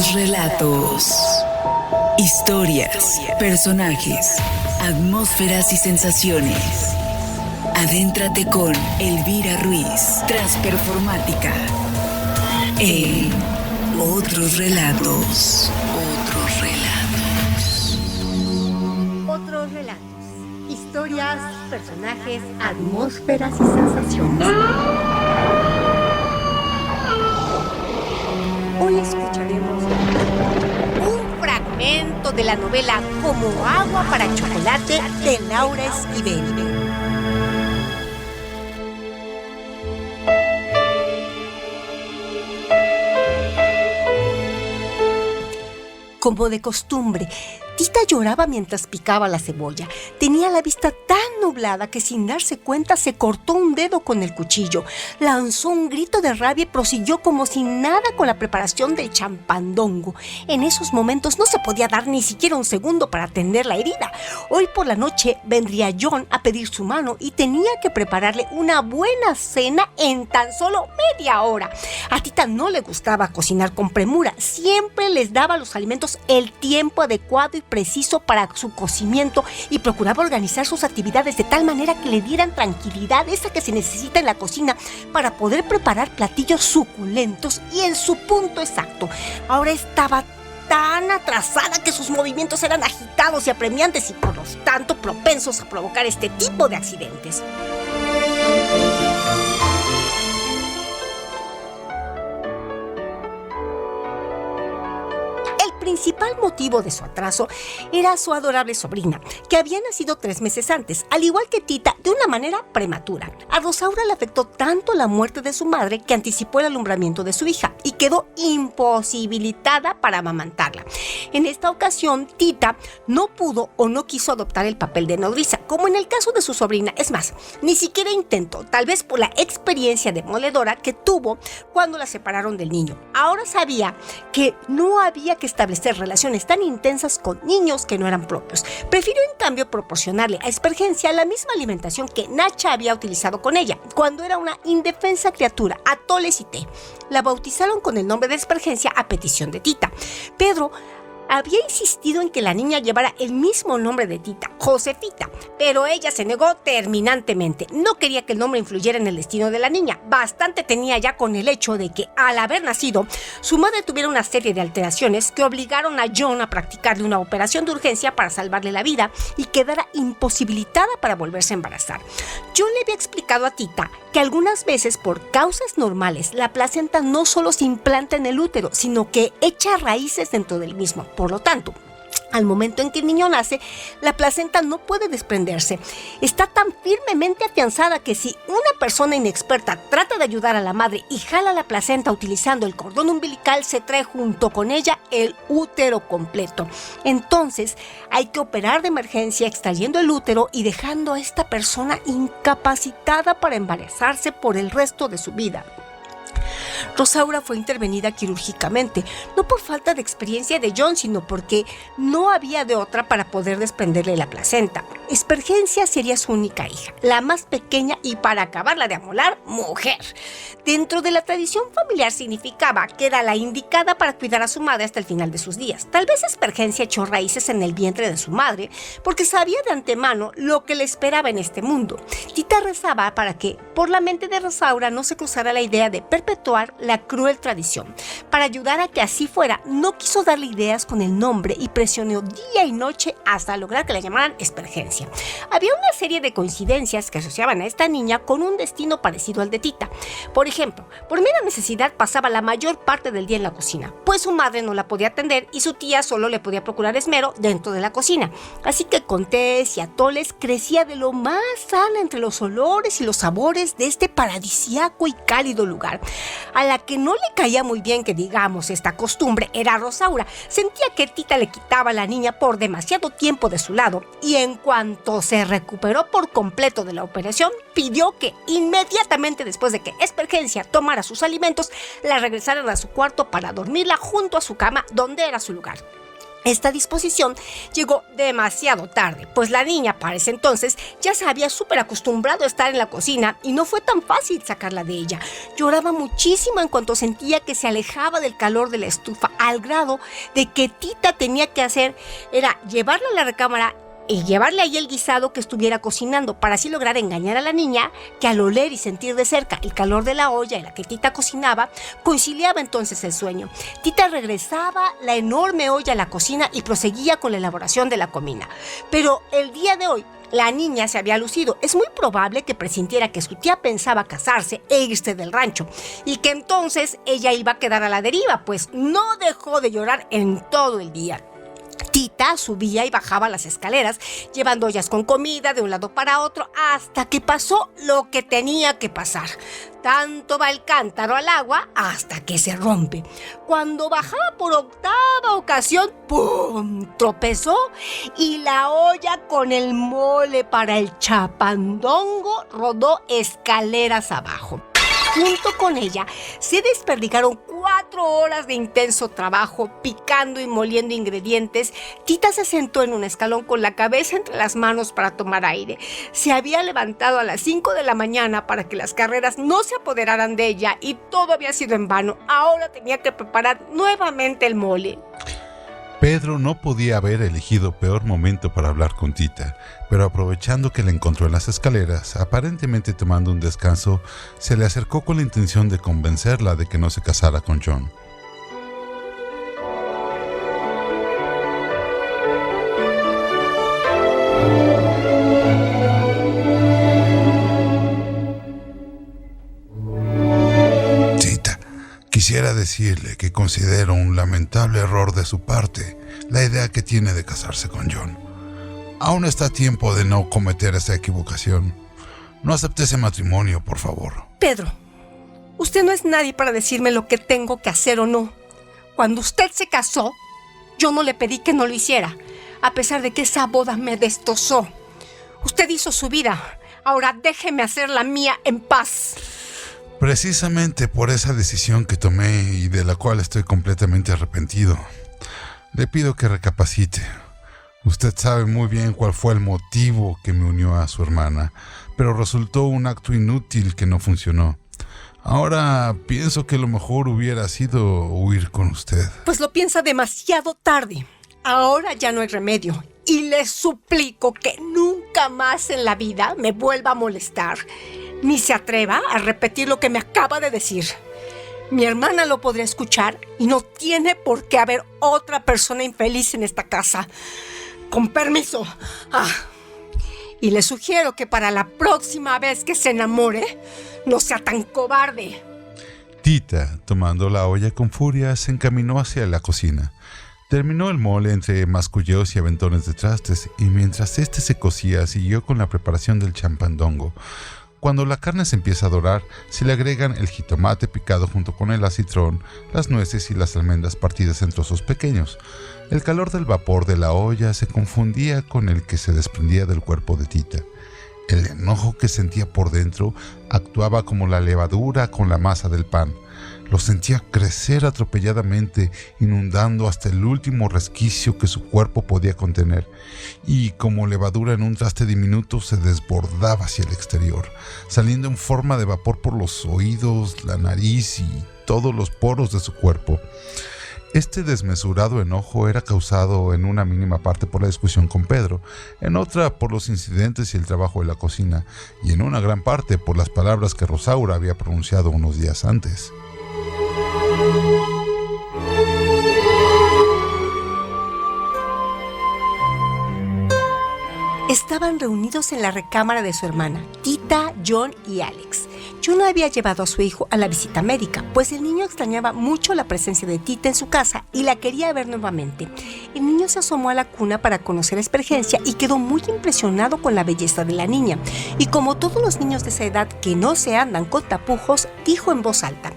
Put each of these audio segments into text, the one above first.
Otros relatos. Historias, personajes, atmósferas y sensaciones. Adéntrate con Elvira Ruiz, Transperformática, en Otros Relatos. Otros Relatos. Otros relatos. Historias, personajes, atmósferas y sensaciones. Hoy escucharemos un fragmento de la novela Como agua para chocolate de Laura Esquivel. Como de costumbre, Tita lloraba mientras picaba la cebolla. Tenía la vista tan nublada que sin darse cuenta se cortó un dedo con el cuchillo. Lanzó un grito de rabia y prosiguió como si nada con la preparación del champandongo. En esos momentos no se podía dar ni siquiera un segundo para atender la herida. Hoy por la noche vendría John a pedir su mano y tenía que prepararle una buena cena en tan solo media hora. A Tita no le gustaba cocinar con premura. Siempre les daba a los alimentos el tiempo adecuado y preciso para su cocimiento y procuraba organizar sus actividades de tal manera que le dieran tranquilidad, esa que se necesita en la cocina para poder preparar platillos suculentos y en su punto exacto. Ahora estaba tan atrasada que sus movimientos eran agitados y apremiantes y por lo tanto propensos a provocar este tipo de accidentes. El principal motivo de su atraso era su adorable sobrina, que había nacido 3 meses antes, al igual que Tita, de una manera prematura. A Rosaura le afectó tanto la muerte de su madre que anticipó el alumbramiento de su hija y quedó imposibilitada para amamantarla. En esta ocasión, Tita no pudo o no quiso adoptar el papel de nodriza, como en el caso de su sobrina. Es más, ni siquiera intentó, tal vez por la experiencia demoledora que tuvo cuando la separaron del niño. Ahora sabía que no había que establecer relaciones tan intensas con niños que no eran propios. Prefirió en cambio proporcionarle a Espergencia la misma alimentación que Nacha había utilizado con ella cuando era una indefensa criatura, atoles y té. La bautizaron con el nombre de Espergencia a petición de Tita. Pedro había insistido en que la niña llevara el mismo nombre de Tita, Josefita, pero ella se negó terminantemente. No quería que el nombre influyera en el destino de la niña. Bastante tenía ya con el hecho de que, al haber nacido, su madre tuviera una serie de alteraciones que obligaron a John a practicarle una operación de urgencia para salvarle la vida y quedara imposibilitada para volverse a embarazar. John le había explicado a Tita que algunas veces, por causas normales, la placenta no solo se implanta en el útero, sino que echa raíces dentro del mismo. Por lo tanto, al momento en que el niño nace, la placenta no puede desprenderse. Está tan firmemente afianzada que si una persona inexperta trata de ayudar a la madre y jala la placenta utilizando el cordón umbilical, se trae junto con ella el útero completo. Entonces, hay que operar de emergencia extrayendo el útero y dejando a esta persona incapacitada para embarazarse por el resto de su vida. Rosaura fue intervenida quirúrgicamente, no por falta de experiencia de John, sino porque no había de otra para poder desprenderle la placenta. Espergencia sería su única hija, la más pequeña y, para acabarla de amolar, mujer. Dentro de la tradición familiar significaba que era la indicada para cuidar a su madre hasta el final de sus días. Tal vez Espergencia echó raíces en el vientre de su madre porque sabía de antemano lo que le esperaba en este mundo. Tita rezaba para que por la mente de Rosaura no se cruzara la idea de perpetuar la cruel tradición. Para ayudar a que así fuera, no quiso darle ideas con el nombre y presionó día y noche hasta lograr que la llamaran Espergencia. Había una serie de coincidencias que asociaban a esta niña con un destino parecido al de Tita. Por ejemplo, por mera necesidad pasaba la mayor parte del día en la cocina, pues su madre no la podía atender y su tía solo le podía procurar esmero dentro de la cocina. Así que con tés y atoles crecía de lo más sana entre los olores y los sabores de este paradisíaco y cálido lugar. A la que no le caía muy bien que digamos esta costumbre era Rosaura. Sentía que Tita le quitaba a la niña por demasiado tiempo de su lado y en cuanto se recuperó por completo de la operación, pidió que inmediatamente después de que Espergencia tomara sus alimentos, la regresaran a su cuarto para dormirla junto a su cama, donde era su lugar. Esta disposición llegó demasiado tarde, pues la niña para ese entonces ya se había súper acostumbrado a estar en la cocina y no fue tan fácil sacarla de ella. Lloraba muchísimo en cuanto sentía que se alejaba del calor de la estufa, al grado de que Tita tenía que hacer era llevarla a la recámara y llevarle ahí el guisado que estuviera cocinando para así lograr engañar a la niña, que al oler y sentir de cerca el calor de la olla en la que Tita cocinaba, conciliaba entonces el sueño. Tita regresaba la enorme olla a la cocina y proseguía con la elaboración de la comida. Pero el día de hoy, la niña se había lucido. Es muy probable que presintiera que su tía pensaba casarse e irse del rancho y que entonces ella iba a quedar a la deriva, pues no dejó de llorar en todo el día. Tita subía y bajaba las escaleras, llevando ollas con comida de un lado para otro, hasta que pasó lo que tenía que pasar. Tanto va el cántaro al agua hasta que se rompe. Cuando bajaba por octava ocasión, ¡pum!, tropezó y la olla con el mole para el chapandongo rodó escaleras abajo. Junto con ella se desperdigaron 4 horas de intenso trabajo picando y moliendo ingredientes. Tita se sentó en un escalón con la cabeza entre las manos para tomar aire. Se había levantado a las 5 de la mañana para que las carreras no se apoderaran de ella y todo había sido en vano. Ahora tenía que preparar nuevamente el mole. Pedro no podía haber elegido peor momento para hablar con Tita, pero aprovechando que la encontró en las escaleras, aparentemente tomando un descanso, se le acercó con la intención de convencerla de que no se casara con John. Quisiera decirle que considero un lamentable error de su parte la idea que tiene de casarse con John. Aún está a tiempo de no cometer esa equivocación. No acepte ese matrimonio, por favor. Pedro, usted no es nadie para decirme lo que tengo que hacer o no. Cuando usted se casó, yo no le pedí que no lo hiciera, a pesar de que esa boda me destrozó. Usted hizo su vida, ahora déjeme hacer la mía en paz. Precisamente por esa decisión que tomé y de la cual estoy completamente arrepentido, le pido que recapacite. Usted sabe muy bien cuál fue el motivo que me unió a su hermana, pero resultó un acto inútil que no funcionó. Ahora pienso que lo mejor hubiera sido huir con usted. Pues lo piensa demasiado tarde. Ahora ya no hay remedio. Y le suplico que nunca más en la vida me vuelva a molestar, ni se atreva a repetir lo que me acaba de decir. Mi hermana lo podría escuchar y no tiene por qué haber otra persona infeliz en esta casa. Con permiso. Y le sugiero que para la próxima vez que se enamore, no sea tan cobarde. Tita, tomando la olla con furia, se encaminó hacia la cocina. Terminó el mole entre masculleos y aventones de trastes, y mientras este se cocía, siguió con la preparación del champandongo. Cuando la carne se empieza a dorar, se le agregan el jitomate picado junto con el acitrón, las nueces y las almendras partidas en trozos pequeños. El calor del vapor de la olla se confundía con el que se desprendía del cuerpo de Tita. El enojo que sentía por dentro actuaba como la levadura con la masa del pan. Lo sentía crecer atropelladamente, inundando hasta el último resquicio que su cuerpo podía contener, y como levadura en un traste diminuto se desbordaba hacia el exterior, saliendo en forma de vapor por los oídos, la nariz y todos los poros de su cuerpo. Este desmesurado enojo era causado en una mínima parte por la discusión con Pedro, en otra por los incidentes y el trabajo de la cocina, y en una gran parte por las palabras que Rosaura había pronunciado unos días antes. Estaban reunidos en la recámara de su hermana, Tita, John y Alex. John no había llevado a su hijo a la visita médica, pues el niño extrañaba mucho la presencia de Tita en su casa y la quería ver nuevamente. El niño se asomó a la cuna para conocer a Espergencia y quedó muy impresionado con la belleza de la niña. Y como todos los niños de esa edad que no se andan con tapujos, dijo en voz alta: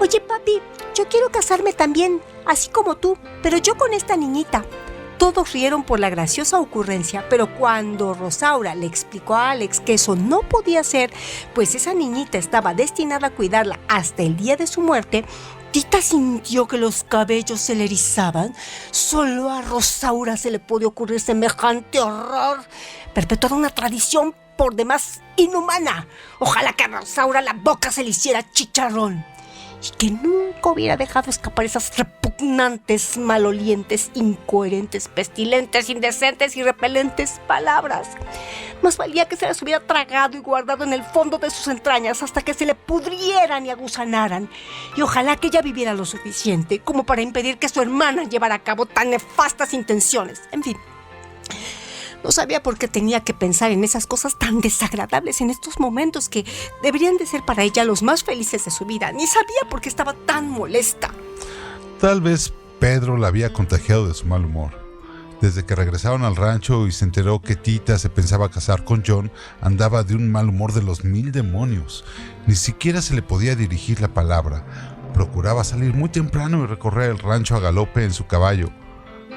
«Oye, papi, yo quiero casarme también, así como tú, pero yo con esta niñita». Todos rieron por la graciosa ocurrencia, pero cuando Rosaura le explicó a Alex que eso no podía ser, pues esa niñita estaba destinada a cuidarla hasta el día de su muerte, Tita sintió que los cabellos se le erizaban. Solo a Rosaura se le podía ocurrir semejante horror. Perpetuar una tradición por demás inhumana. Ojalá que a Rosaura la boca se le hiciera chicharrón y que nunca hubiera dejado escapar esas repugnantes repugnantes, malolientes, incoherentes, pestilentes, indecentes y repelentes palabras. Más valía que se las hubiera tragado y guardado en el fondo de sus entrañas hasta que se le pudrieran y aguzanaran. Y ojalá que ella viviera lo suficiente como para impedir que su hermana llevara a cabo tan nefastas intenciones. En fin, no sabía por qué tenía que pensar en esas cosas tan desagradables en estos momentos que deberían de ser para ella los más felices de su vida. Ni sabía por qué estaba tan molesta. Tal vez Pedro la había contagiado de su mal humor. Desde que regresaron al rancho y se enteró que Tita se pensaba casar con John, andaba de un mal humor de los 1000 demonios. Ni siquiera se le podía dirigir la palabra. Procuraba salir muy temprano y recorrer el rancho a galope en su caballo.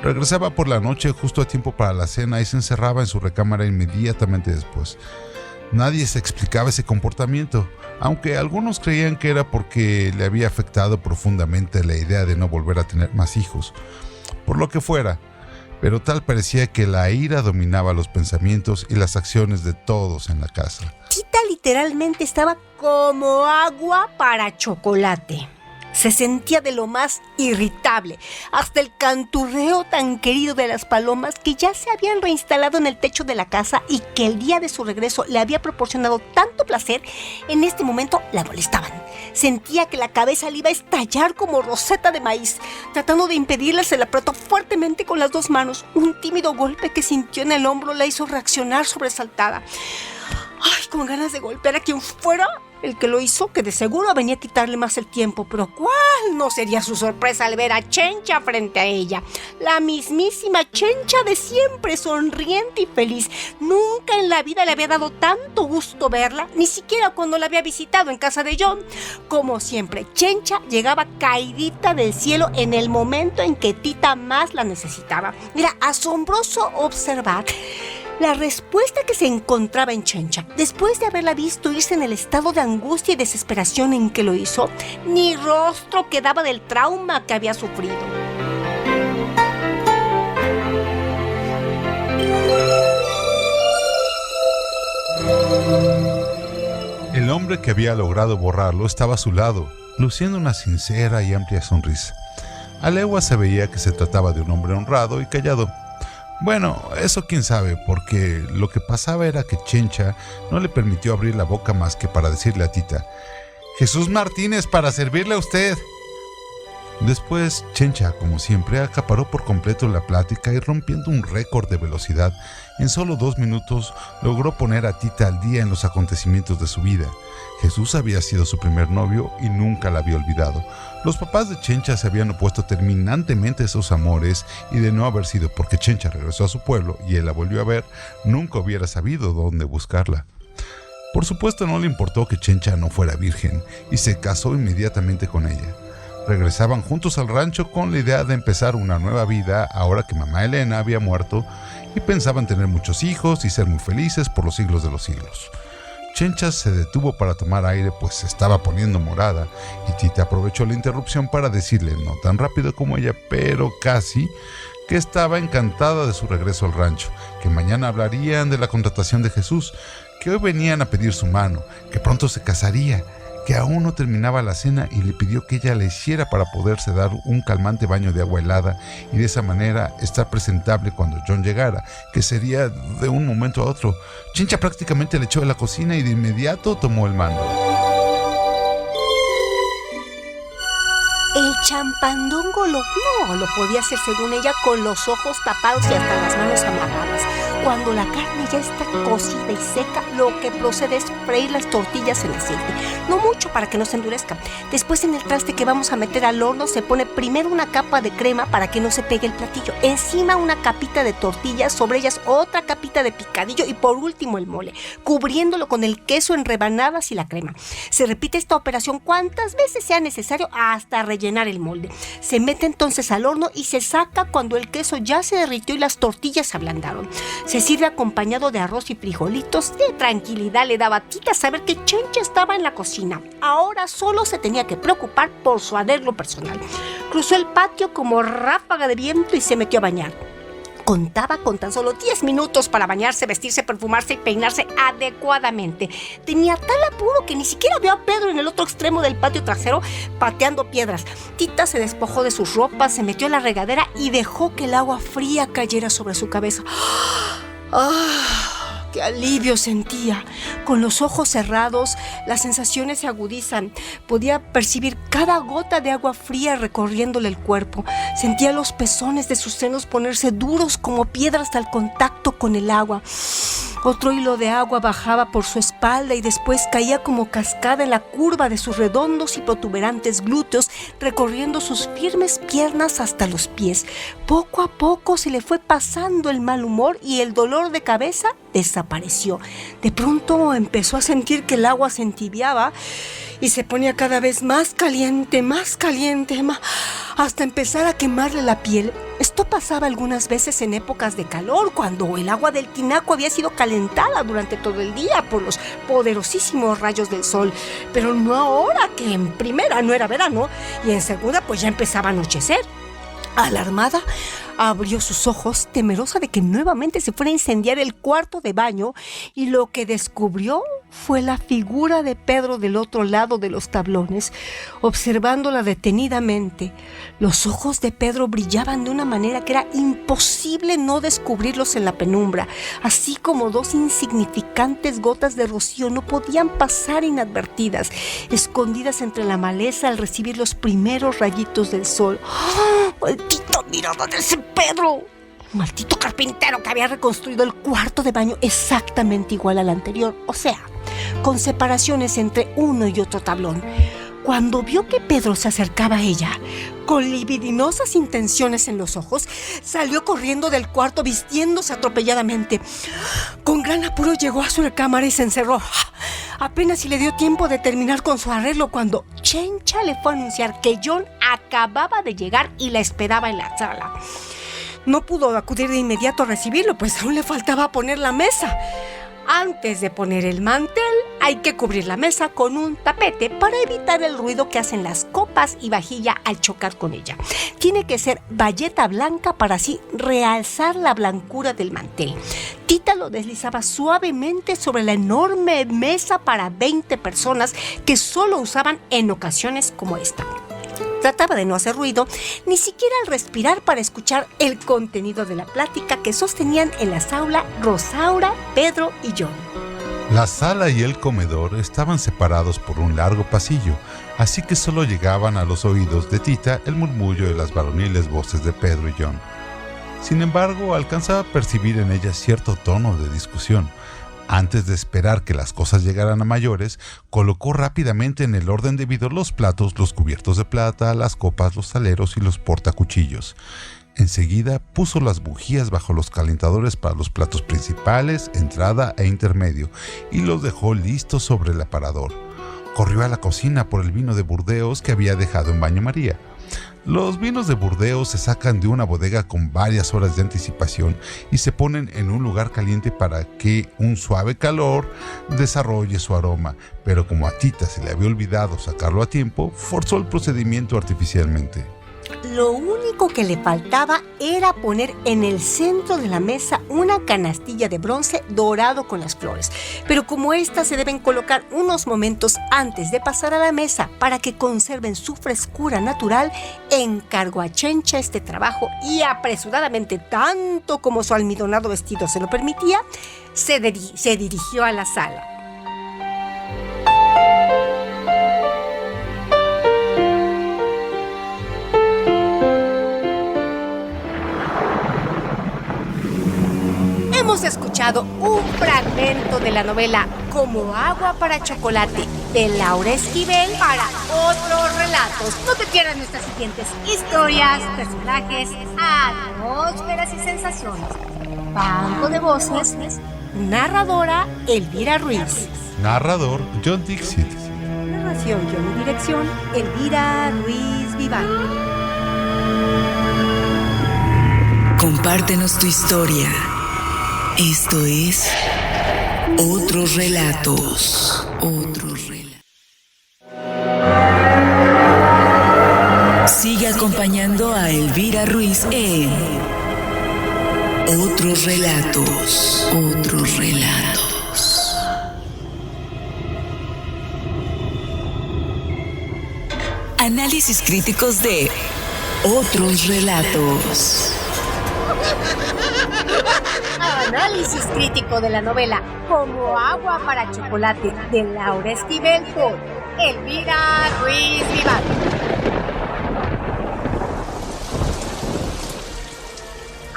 Regresaba por la noche justo a tiempo para la cena y se encerraba en su recámara inmediatamente después. Nadie se explicaba ese comportamiento, aunque algunos creían que era porque le había afectado profundamente la idea de no volver a tener más hijos. Por lo que fuera, pero tal parecía que la ira dominaba los pensamientos y las acciones de todos en la casa. Tita literalmente estaba como agua para chocolate. Se sentía de lo más irritable, hasta el canturreo tan querido de las palomas que ya se habían reinstalado en el techo de la casa y que el día de su regreso le había proporcionado tanto placer, en este momento la molestaban. Sentía que la cabeza le iba a estallar como roseta de maíz. Tratando de impedirle, se la apretó fuertemente con las 2 manos. Un tímido golpe que sintió en el hombro la hizo reaccionar sobresaltada. Ay, con ganas de golpear a quien fuera el que lo hizo, que de seguro venía a quitarle más el tiempo. Pero ¿cuál no sería su sorpresa al ver a Chencha frente a ella? La mismísima Chencha de siempre, sonriente y feliz. Nunca en la vida le había dado tanto gusto verla, ni siquiera cuando la había visitado en casa de John. Como siempre, Chencha llegaba caidita del cielo en el momento en que Tita más la necesitaba. Era asombroso observar la respuesta que se encontraba en Chencha. Después de haberla visto irse en el estado de angustia y desesperación en que lo hizo, ni rostro quedaba del trauma que había sufrido. El hombre que había logrado borrarlo estaba a su lado, luciendo una sincera y amplia sonrisa. A leguas se veía que se trataba de un hombre honrado y callado. Bueno, eso quién sabe, porque lo que pasaba era que Chencha no le permitió abrir la boca más que para decirle a Tita: «Jesús Martínez, para servirle a usted». Después, Chencha, como siempre, acaparó por completo la plática y, rompiendo un récord de velocidad, en solo 2 minutos logró poner a Tita al día en los acontecimientos de su vida. Jesús había sido su primer novio y nunca la había olvidado. Los papás de Chencha se habían opuesto terminantemente a esos amores, y de no haber sido porque Chencha regresó a su pueblo y él la volvió a ver, nunca hubiera sabido dónde buscarla. Por supuesto, no le importó que Chencha no fuera virgen y se casó inmediatamente con ella. Regresaban juntos al rancho con la idea de empezar una nueva vida ahora que mamá Elena había muerto, y pensaban tener muchos hijos y ser muy felices por los siglos de los siglos. Chencha se detuvo para tomar aire, pues se estaba poniendo morada, y Tita aprovechó la interrupción para decirle, no tan rápido como ella, pero casi, que estaba encantada de su regreso al rancho, que mañana hablarían de la contratación de Jesús, que hoy venían a pedir su mano, que pronto se casaría, que aún no terminaba la cena, y le pidió que ella le hiciera para poderse dar un calmante baño de agua helada y de esa manera estar presentable cuando John llegara, que sería de un momento a otro. Chencha prácticamente le echó de la cocina y de inmediato tomó el mando. El champandongo no lo podía hacer, según ella, con los ojos tapados y hasta las manos amarradas. Cuando la carne ya está cocida y seca, lo que procede es freír las tortillas en aceite. No mucho para que no se endurezcan. Después, en el traste que vamos a meter al horno, se pone primero una capa de crema para que no se pegue el platillo. Encima una capita de tortillas, sobre ellas otra capita de picadillo y por último el mole, cubriéndolo con el queso en rebanadas y la crema. Se repite esta operación cuantas veces sea necesario hasta rellenar el molde. Se mete entonces al horno y se saca cuando el queso ya se derritió y las tortillas se ablandaron. Se sirve acompañado de arroz y frijolitos. De tranquilidad le daba a Tita saber que Chencha estaba en la cocina. Ahora solo se tenía que preocupar por su arreglo personal. Cruzó el patio como ráfaga de viento y se metió a bañar. Contaba con tan solo 10 minutos para bañarse, vestirse, perfumarse y peinarse adecuadamente. Tenía tal apuro que ni siquiera vio a Pedro en el otro extremo del patio trasero pateando piedras. Tita se despojó de sus ropas, se metió a la regadera y dejó que el agua fría cayera sobre su cabeza. ¡Ah! ¡Qué alivio sentía! Con los ojos cerrados, las sensaciones se agudizan. Podía percibir cada gota de agua fría recorriéndole el cuerpo. Sentía los pezones de sus senos ponerse duros como piedras al contacto con el agua. Otro hilo de agua bajaba por su espalda y después caía como cascada en la curva de sus redondos y protuberantes glúteos, recorriendo sus firmes piernas hasta los pies. Poco a poco se le fue pasando el mal humor y el dolor de cabeza desapareció. De pronto empezó a sentir que el agua se entibiaba y se ponía cada vez más caliente, hasta empezar a quemarle la piel. Esto pasaba algunas veces en épocas de calor, cuando el agua del tinaco había sido calentada durante todo el día por los poderosísimos rayos del sol, pero no ahora, que en primera no era verano y en segunda pues ya empezaba a anochecer. Alarmada, abrió sus ojos, temerosa de que nuevamente se fuera a incendiar el cuarto de baño, y lo que descubrió fue la figura de Pedro del otro lado de los tablones, observándola detenidamente. Los ojos de Pedro brillaban de una manera que era imposible no descubrirlos en la penumbra, así como dos insignificantes gotas de rocío no podían pasar inadvertidas, escondidas entre la maleza al recibir los primeros rayitos del sol. ¡Oh, maldito mirada de ese Pedro! Maldito carpintero que había reconstruido el cuarto de baño exactamente igual al anterior, o sea, con separaciones entre uno y otro tablón. Cuando vio que Pedro se acercaba a ella, con libidinosas intenciones en los ojos, salió corriendo del cuarto vistiéndose atropelladamente. Con gran apuro llegó a su recámara y se encerró. Apenas si le dio tiempo de terminar con su arreglo cuando Chencha le fue a anunciar que John acababa de llegar y la esperaba en la sala. No pudo acudir de inmediato a recibirlo, pues aún le faltaba poner la mesa. Antes de poner el mantel, hay que cubrir la mesa con un tapete para evitar el ruido que hacen las copas y vajilla al chocar con ella. Tiene que ser bayeta blanca para así realzar la blancura del mantel. Tita lo deslizaba suavemente sobre la enorme mesa para 20 personas que solo usaban en ocasiones como esta. Trataba de no hacer ruido, ni siquiera al respirar, para escuchar el contenido de la plática que sostenían en la sala Rosaura, Pedro y John. La sala y el comedor estaban separados por un largo pasillo, así que solo llegaban a los oídos de Tita el murmullo de las varoniles voces de Pedro y John. Sin embargo, alcanzaba a percibir en ellas cierto tono de discusión. Antes de esperar que las cosas llegaran a mayores, colocó rápidamente en el orden debido los platos, los cubiertos de plata, las copas, los saleros y los portacuchillos. Enseguida puso las bujías bajo los calentadores para los platos principales, entrada e intermedio, y los dejó listos sobre el aparador. Corrió a la cocina por el vino de Burdeos que había dejado en baño María. Los vinos de Burdeos se sacan de una bodega con varias horas de anticipación y se ponen en un lugar caliente para que un suave calor desarrolle su aroma, pero como a Tita se le había olvidado sacarlo a tiempo, forzó el procedimiento artificialmente. Lo único que le faltaba era poner en el centro de la mesa una canastilla de bronce dorado con las flores. Pero como estas se deben colocar unos momentos antes de pasar a la mesa para que conserven su frescura natural, encargó a Chencha este trabajo y apresuradamente, tanto como su almidonado vestido se lo permitía, se dirigió a la sala. Hemos escuchado un fragmento de la novela Como agua para chocolate de Laura Esquivel para otros relatos. No te pierdas nuestras siguientes historias, personajes, atmósferas y sensaciones. Banco de voces, narradora Elvira Ruiz. Narrador John Dixit. Narración, guión y dirección Elvira Ruiz Viván. Compártenos tu historia. Esto es Otros Relatos. Otros Relatos. Sigue acompañando a Elvira Ruiz en Otros relatos. Otros relatos. Análisis críticos de Otros relatos. Análisis crítico de la novela Como agua para chocolate de Laura Esquivel por Elvira Ruiz Vivar.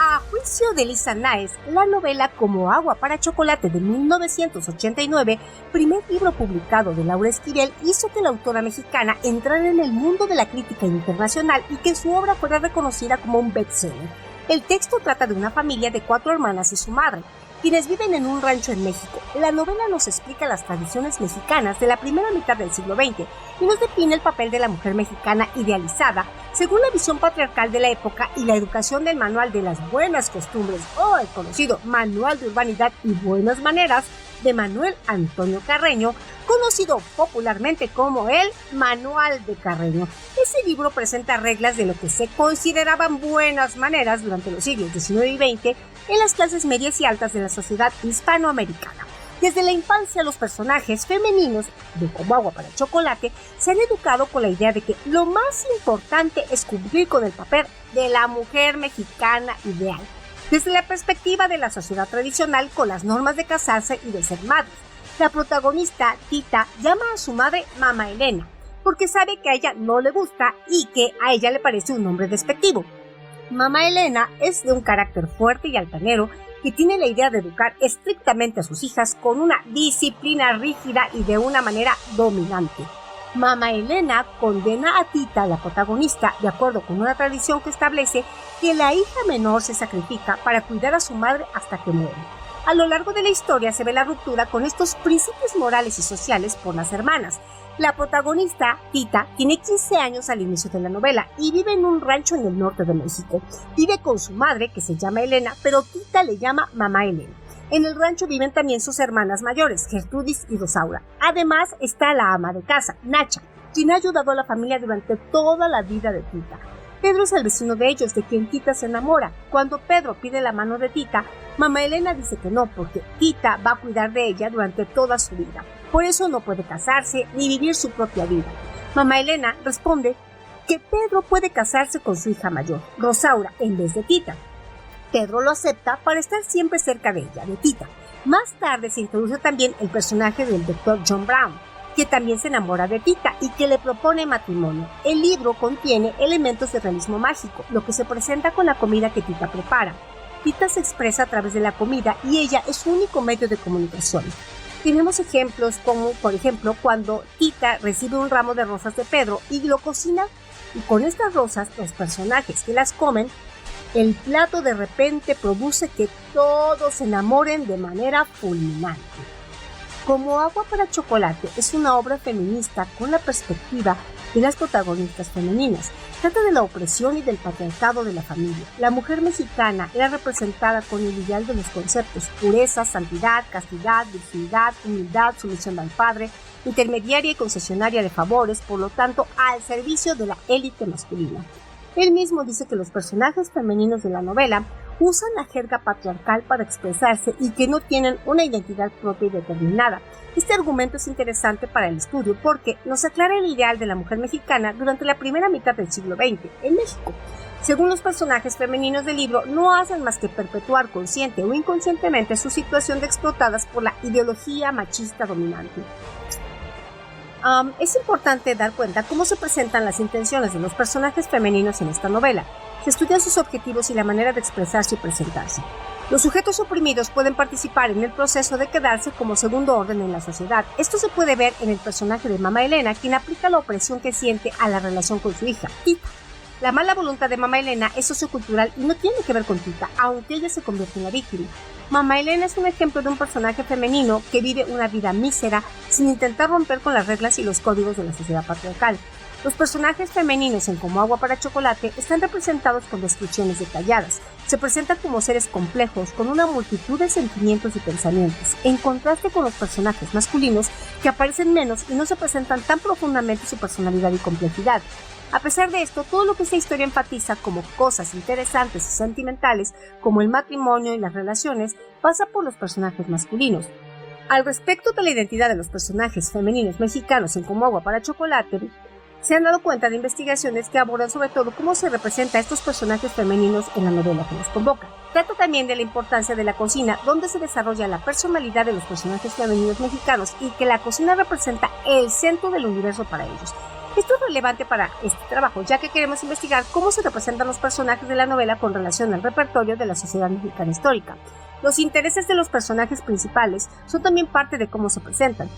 A juicio de Lisa Náez, la novela Como agua para chocolate de 1989, primer libro publicado de Laura Esquivel, hizo que la autora mexicana entrara en el mundo de la crítica internacional y que su obra fuera reconocida como un bestseller. El texto trata de una familia de 4 hermanas y su madre, quienes viven en un rancho en México. La novela nos explica las tradiciones mexicanas de la primera mitad del siglo XX y nos define el papel de la mujer mexicana idealizada según la visión patriarcal de la época y la educación del Manual de las Buenas Costumbres, o el conocido Manual de Urbanidad y Buenas Maneras de Manuel Antonio Carreño, conocido popularmente como el Manual de Carreño. Ese libro presenta reglas de lo que se consideraban buenas maneras durante los siglos XIX y XX en las clases medias y altas de la sociedad hispanoamericana. Desde la infancia, los personajes femeninos de Como agua para chocolate se han educado con la idea de que lo más importante es cumplir con el papel de la mujer mexicana ideal, desde la perspectiva de la sociedad tradicional con las normas de casarse y de ser madres. La protagonista, Tita, llama a su madre Mamá Elena, porque sabe que a ella no le gusta y que a ella le parece un nombre despectivo. Mamá Elena es de un carácter fuerte y altanero que tiene la idea de educar estrictamente a sus hijas con una disciplina rígida y de una manera dominante. Mamá Elena condena a Tita, la protagonista, de acuerdo con una tradición que establece que la hija menor se sacrifica para cuidar a su madre hasta que muere. A lo largo de la historia se ve la ruptura con estos principios morales y sociales por las hermanas. La protagonista, Tita, tiene 15 años al inicio de la novela y vive en un rancho en el norte de México. Vive con su madre, que se llama Elena, pero Tita le llama Mamá Elena. En el rancho viven también sus hermanas mayores, Gertrudis y Rosaura. Además está la ama de casa, Nacha, quien ha ayudado a la familia durante toda la vida de Tita. Pedro es el vecino de ellos, de quien Tita se enamora. Cuando Pedro pide la mano de Tita, Mamá Elena dice que no, porque Tita va a cuidar de ella durante toda su vida. Por eso no puede casarse ni vivir su propia vida. Mamá Elena responde que Pedro puede casarse con su hija mayor, Rosaura, en vez de Tita. Pedro lo acepta para estar siempre cerca de ella, de Tita. Más tarde se introduce también el personaje del Dr. John Brown, que también se enamora de Tita y que le propone matrimonio. El libro contiene elementos de realismo mágico, lo que se presenta con la comida que Tita prepara. Tita se expresa a través de la comida y ella es su único medio de comunicación. Tenemos ejemplos como, por ejemplo, cuando Tita recibe un ramo de rosas de Pedro y lo cocina, y con estas rosas, los personajes que las comen, el plato de repente produce que todos se enamoren de manera fulminante. Como agua para chocolate es una obra feminista con la perspectiva de las protagonistas femeninas. Trata de la opresión y del patriarcado de la familia. La mujer mexicana era representada con el ideal de los conceptos: pureza, santidad, castidad, virginidad, humildad, sumisión al padre, intermediaria y concesionaria de favores, por lo tanto, al servicio de la élite masculina. Él mismo dice que los personajes femeninos de la novela usan la jerga patriarcal para expresarse y que no tienen una identidad propia y determinada. Este argumento es interesante para el estudio porque nos aclara el ideal de la mujer mexicana durante la primera mitad del siglo XX en México. Según los personajes femeninos del libro, no hacen más que perpetuar consciente o inconscientemente su situación de explotadas por la ideología machista dominante. Es importante dar cuenta cómo se presentan las intenciones de los personajes femeninos en esta novela. Se estudian sus objetivos y la manera de expresarse y presentarse. Los sujetos oprimidos pueden participar en el proceso de quedarse como segundo orden en la sociedad. Esto se puede ver en el personaje de Mamá Elena, quien aplica la opresión que siente a la relación con su hija, Tita. La mala voluntad de Mamá Elena es sociocultural y no tiene que ver con Tita, aunque ella se convierte en la víctima. Mamá Elena es un ejemplo de un personaje femenino que vive una vida mísera sin intentar romper con las reglas y los códigos de la sociedad patriarcal. Los personajes femeninos en Como agua para chocolate están representados con descripciones detalladas. Se presentan como seres complejos con una multitud de sentimientos y pensamientos, en contraste con los personajes masculinos que aparecen menos y no se presentan tan profundamente su personalidad y complejidad. A pesar de esto, todo lo que esta historia enfatiza como cosas interesantes y sentimentales, como el matrimonio y las relaciones, pasa por los personajes masculinos. Al respecto de la identidad de los personajes femeninos mexicanos en Como agua para chocolate, se han dado cuenta de investigaciones que abordan sobre todo cómo se representa a estos personajes femeninos en la novela que nos convoca. Trata también de la importancia de la cocina, donde se desarrolla la personalidad de los personajes femeninos mexicanos y que la cocina representa el centro del universo para ellos. Esto es relevante para este trabajo, ya que queremos investigar cómo se representan los personajes de la novela con relación al repertorio de la sociedad mexicana histórica. Los intereses de los personajes principales son también parte de cómo se presentan.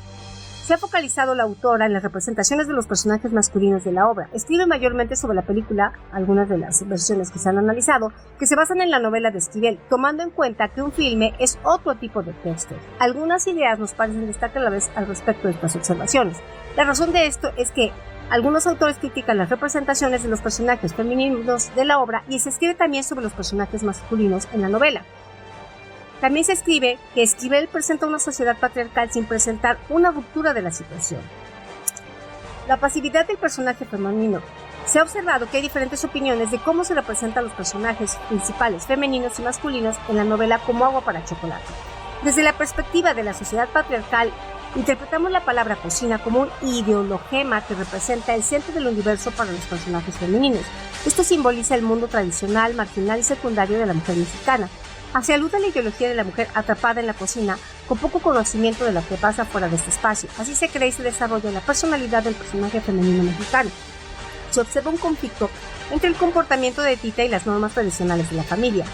Se ha focalizado la autora en las representaciones de los personajes masculinos de la obra. Escribe mayormente sobre la película, algunas de las versiones que se han analizado, que se basan en la novela de Esquivel, tomando en cuenta que un filme es otro tipo de texto. Algunas ideas nos parecen destacar a la vez al respecto de estas observaciones. La razón de esto es que algunos autores critican las representaciones de los personajes femeninos de la obra y se escribe también sobre los personajes masculinos en la novela. También se escribe que Esquivel presenta una sociedad patriarcal sin presentar una ruptura de la situación. La pasividad del personaje femenino. Se ha observado que hay diferentes opiniones de cómo se representan los personajes principales femeninos y masculinos en la novela Como agua para chocolate. Desde la perspectiva de la sociedad patriarcal, interpretamos la palabra cocina como un ideologema que representa el centro del universo para los personajes femeninos. Esto simboliza el mundo tradicional, marginal y secundario de la mujer mexicana. Se alude a la ideología de la mujer atrapada en la cocina, con poco conocimiento de lo que pasa fuera de este espacio. Así se crea y se desarrolla la personalidad del personaje femenino mexicano. Se observa un conflicto entre el comportamiento de Tita y las normas tradicionales de la familia.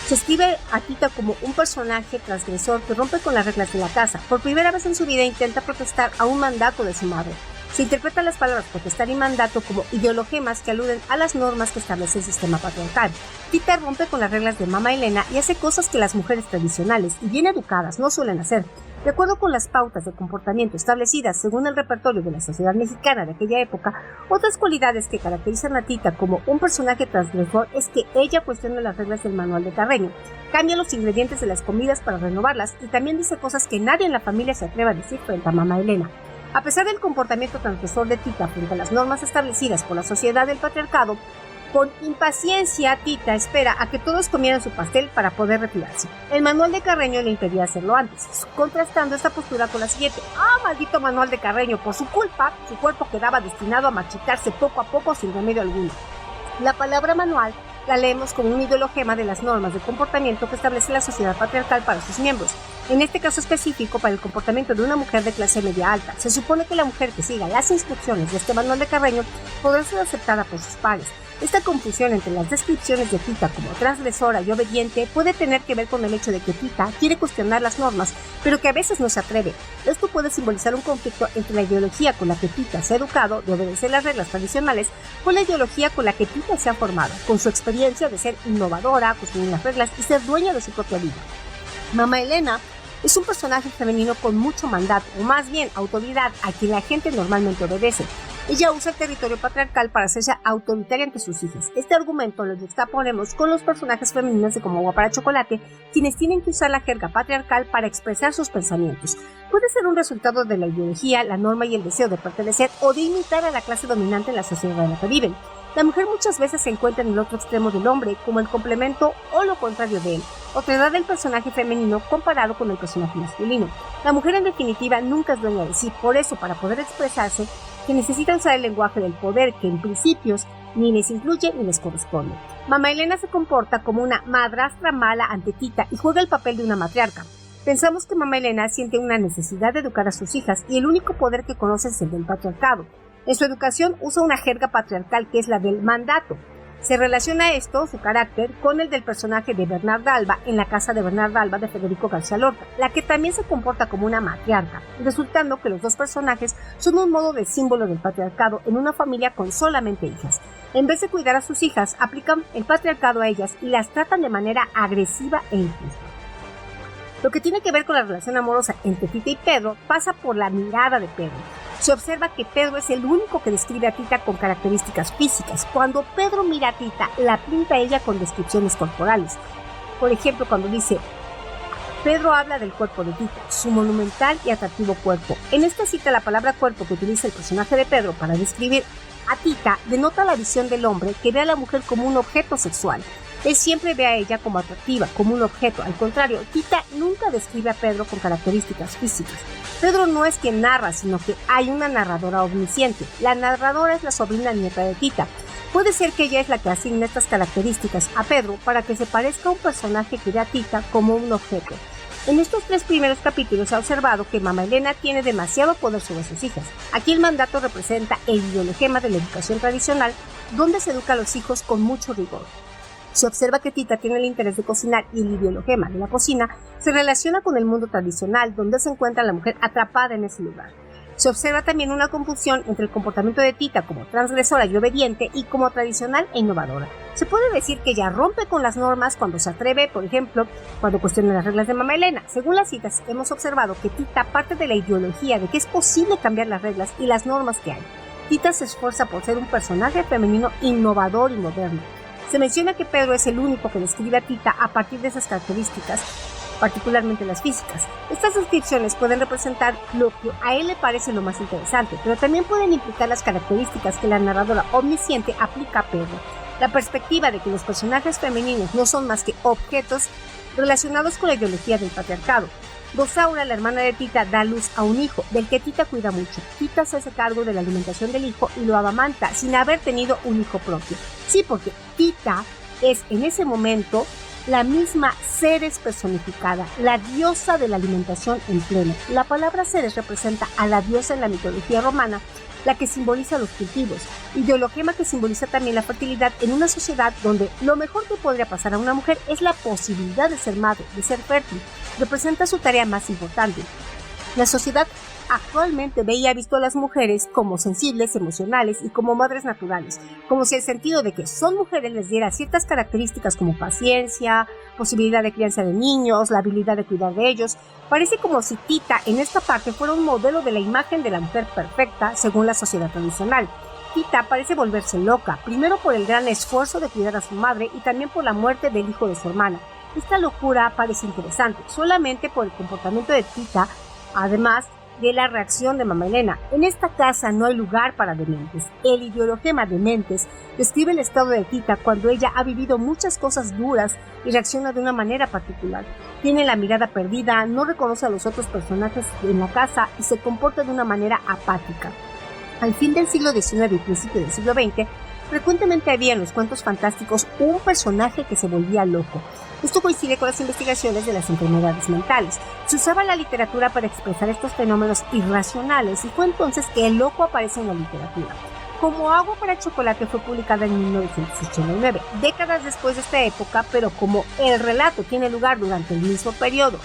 Se escribe a Tita como un personaje transgresor que rompe con las reglas de la casa. Por primera vez en su vida intenta protestar a un mandato de su madre. Se interpretan las palabras protestar y mandato como ideologemas que aluden a las normas que establece el sistema patriarcal. Tita rompe con las reglas de Mamá Elena y hace cosas que las mujeres tradicionales y bien educadas no suelen hacer. De acuerdo con las pautas de comportamiento establecidas según el repertorio de la sociedad mexicana de aquella época, otras cualidades que caracterizan a Tita como un personaje transgresor es que ella cuestiona las reglas del manual de Carreño, cambia los ingredientes de las comidas para renovarlas y también dice cosas que nadie en la familia se atreve a decir frente a Mamá Elena. A pesar del comportamiento transgresor de Tita frente a las normas establecidas por la sociedad del patriarcado, con impaciencia Tita espera a que todos comieran su pastel para poder retirarse. El manual de Carreño le impedía hacerlo antes, contrastando esta postura con la siguiente. Maldito manual de Carreño! Por su culpa, su cuerpo quedaba destinado a machucarse poco a poco sin remedio alguno. La palabra manual la leemos como un ideologema de las normas de comportamiento que establece la sociedad patriarcal para sus miembros. En este caso específico, para el comportamiento de una mujer de clase media alta, se supone que la mujer que siga las instrucciones de este manual de Carreño podrá ser aceptada por sus pares. Esta confusión entre las descripciones de Tita como transgresora y obediente puede tener que ver con el hecho de que Tita quiere cuestionar las normas, pero que a veces no se atreve. Esto puede simbolizar un conflicto entre la ideología con la que Tita se ha educado de obedecer las reglas tradicionales con la ideología con la que Tita se ha formado, con su experiencia de ser innovadora, construir las reglas y ser dueña de su propia vida. Mamá Elena es un personaje femenino con mucho mandato, o más bien autoridad, a quien la gente normalmente obedece. Ella usa el territorio patriarcal para hacerse autoritaria ante sus hijas. Este argumento lo juxtaponemos con los personajes femeninos de Como agua para chocolate, quienes tienen que usar la jerga patriarcal para expresar sus pensamientos. Puede ser un resultado de la ideología, la norma y el deseo de pertenecer o de imitar a la clase dominante en la sociedad en la que viven. La mujer muchas veces se encuentra en el otro extremo del hombre, como el complemento o lo contrario de él, otredad del personaje femenino comparado con el personaje masculino. La mujer en definitiva nunca es dueña de sí, por eso para poder expresarse, que necesitan usar el lenguaje del poder que en principios ni les incluye ni les corresponde. Mamá Elena se comporta como una madrastra mala ante Tita y juega el papel de una matriarca. Pensamos que Mamá Elena siente una necesidad de educar a sus hijas y el único poder que conoce es el del patriarcado. En su educación usa una jerga patriarcal que es la del mandato. Se relaciona esto, su carácter, con el del personaje de Bernarda Alba en La casa de Bernarda Alba de Federico García Lorca, la que también se comporta como una matriarca, resultando que los dos personajes son un modo de símbolo del patriarcado en una familia con solamente hijas. En vez de cuidar a sus hijas, aplican el patriarcado a ellas y las tratan de manera agresiva e injusta. Lo que tiene que ver con la relación amorosa entre Tita y Pedro pasa por la mirada de Pedro. Se observa que Pedro es el único que describe a Tita con características físicas. Cuando Pedro mira a Tita, la pinta a ella con descripciones corporales. Por ejemplo, cuando dice, Pedro habla del cuerpo de Tita, su monumental y atractivo cuerpo. En esta cita, la palabra cuerpo que utiliza el personaje de Pedro para describir a Tita denota la visión del hombre que ve a la mujer como un objeto sexual. Él siempre ve a ella como atractiva, como un objeto. Al contrario, Tita nunca describe a Pedro con características físicas. Pedro no es quien narra, sino que hay una narradora omnisciente. La narradora es la sobrina nieta de Tita. Puede ser que ella es la que asigna estas características a Pedro para que se parezca a un personaje que ve a Tita como un objeto. En estos 3 primeros capítulos se ha observado que Mamá Elena tiene demasiado poder sobre sus hijas. Aquí el mandato representa el ideologema de la educación tradicional, donde se educa a los hijos con mucho rigor. Se observa que Tita tiene el interés de cocinar y el ideologema de la cocina se relaciona con el mundo tradicional, donde se encuentra la mujer atrapada en ese lugar. Se observa también una confusión entre el comportamiento de Tita como transgresora y obediente y como tradicional e innovadora. Se puede decir que ella rompe con las normas cuando se atreve, por ejemplo, cuando cuestiona las reglas de Mamá Elena. Según las citas, hemos observado que Tita parte de la ideología de que es posible cambiar las reglas y las normas que hay. Tita se esfuerza por ser un personaje femenino innovador y moderno. Se menciona que Pedro es el único que describe a Tita a partir de esas características, particularmente las físicas. Estas descripciones pueden representar lo que a él le parece lo más interesante, pero también pueden implicar las características que la narradora omnisciente aplica a Pedro. La perspectiva de que los personajes femeninos no son más que objetos relacionados con la ideología del patriarcado. Rosaura, la hermana de Tita, da luz a un hijo, del que Tita cuida mucho. Tita se hace cargo de la alimentación del hijo y lo amamanta sin haber tenido un hijo propio. Sí, porque Tita es en ese momento la misma Ceres personificada, la diosa de la alimentación en pleno. La palabra Ceres representa a la diosa en la mitología romana, la que simboliza los cultivos, ideologema que simboliza también la fertilidad en una sociedad donde lo mejor que podría pasar a una mujer es la posibilidad de ser madre, de ser fértil. Representa su tarea más importante. La sociedad actualmente ve y ha visto a las mujeres como sensibles, emocionales y como madres naturales, como si el sentido de que son mujeres les diera ciertas características como paciencia, posibilidad de crianza de niños, la habilidad de cuidar de ellos. Parece como si Tita en esta parte fuera un modelo de la imagen de la mujer perfecta según la sociedad tradicional. Tita parece volverse loca, primero por el gran esfuerzo de cuidar a su madre y también por la muerte del hijo de su hermana. Esta locura parece interesante, solamente por el comportamiento de Tita, además de la reacción de Mamá Elena. En esta casa no hay lugar para dementes. El ideologema dementes describe el estado de Tita cuando ella ha vivido muchas cosas duras y reacciona de una manera particular. Tiene la mirada perdida, no reconoce a los otros personajes en la casa y se comporta de una manera apática. Al fin del siglo XIX y principio del siglo XX, frecuentemente había en los cuentos fantásticos un personaje que se volvía loco. Esto coincide con las investigaciones de las enfermedades mentales. Se usaba la literatura para expresar estos fenómenos irracionales y fue entonces que el loco aparece en la literatura. Como Agua para Chocolate fue publicada en 1989, décadas después de esta época, pero como el relato tiene lugar durante el mismo periodo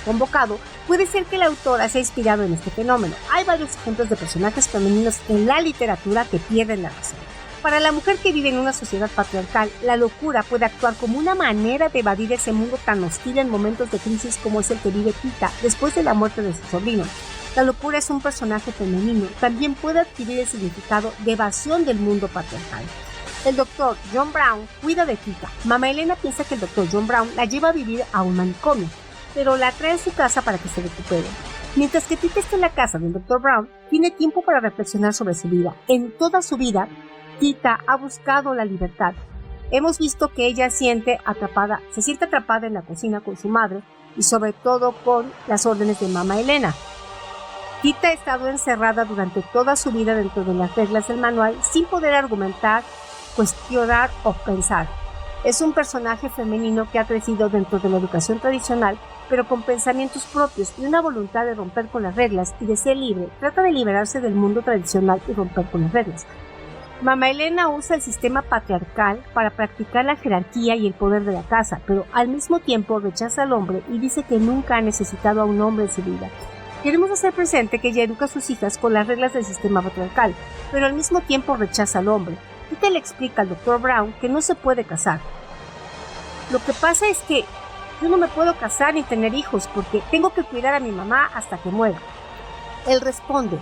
convocado, puede ser que la autora se ha inspirado en este fenómeno. Hay varios ejemplos de personajes femeninos en la literatura que pierden la razón. Para la mujer que vive en una sociedad patriarcal, la locura puede actuar como una manera de evadir ese mundo tan hostil en momentos de crisis como es el que vive Tita después de la muerte de su sobrino. La locura es un personaje femenino, también puede adquirir el significado de evasión del mundo patriarcal. El Dr. John Brown cuida de Tita. Mamá Elena piensa que el Dr. John Brown la lleva a vivir a un manicomio, pero la trae a su casa para que se recupere. Mientras que Tita está en la casa del Dr. Brown, tiene tiempo para reflexionar sobre su vida. En toda su vida, Tita ha buscado la libertad. Hemos visto que ella se siente atrapada en la cocina con su madre y sobre todo con las órdenes de Mamá Elena. Tita ha estado encerrada durante toda su vida dentro de las reglas del manual sin poder argumentar, cuestionar o pensar. Es un personaje femenino que ha crecido dentro de la educación tradicional, pero con pensamientos propios y una voluntad de romper con las reglas y de ser libre. Trata de liberarse del mundo tradicional y romper con las reglas. Mamá Elena usa el sistema patriarcal para practicar la jerarquía y el poder de la casa, pero al mismo tiempo rechaza al hombre y dice que nunca ha necesitado a un hombre en su vida. Queremos hacer presente que ella educa a sus hijas con las reglas del sistema patriarcal, pero al mismo tiempo rechaza al hombre. Tita le explica al Dr. Brown que no se puede casar. Lo que pasa es que yo no me puedo casar ni tener hijos porque tengo que cuidar a mi mamá hasta que muera. Él responde: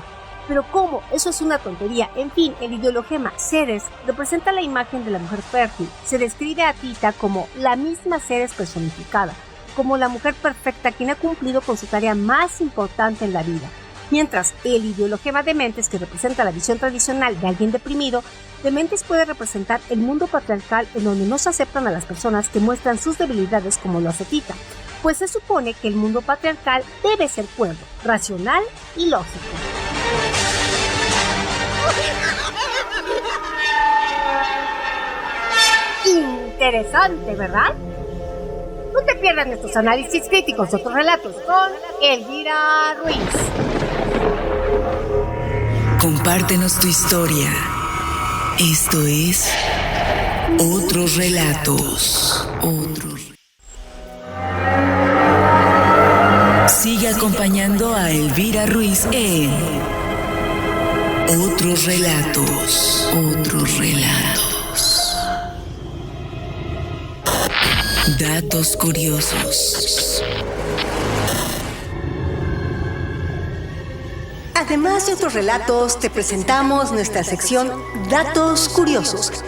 ¿pero cómo? Eso es una tontería. En fin, el ideologema Ceres representa la imagen de la mujer fértil. Se describe a Tita como la misma Ceres personificada, como la mujer perfecta quien ha cumplido con su tarea más importante en la vida. Mientras el ideologema de Mentes, que representa la visión tradicional de alguien deprimido, de Mentes puede representar el mundo patriarcal en donde no se aceptan a las personas que muestran sus debilidades como lo hace Tita, pues se supone que el mundo patriarcal debe ser cuerdo, racional y lógico. Interesante, ¿verdad? No te pierdas nuestros análisis críticos de otros relatos con Elvira Ruiz. Compártenos tu historia. Esto es Otros Relatos. Sigue acompañando a Elvira Ruiz en Otros Relatos. Datos curiosos. Además de otros relatos, te presentamos nuestra sección Datos Curiosos.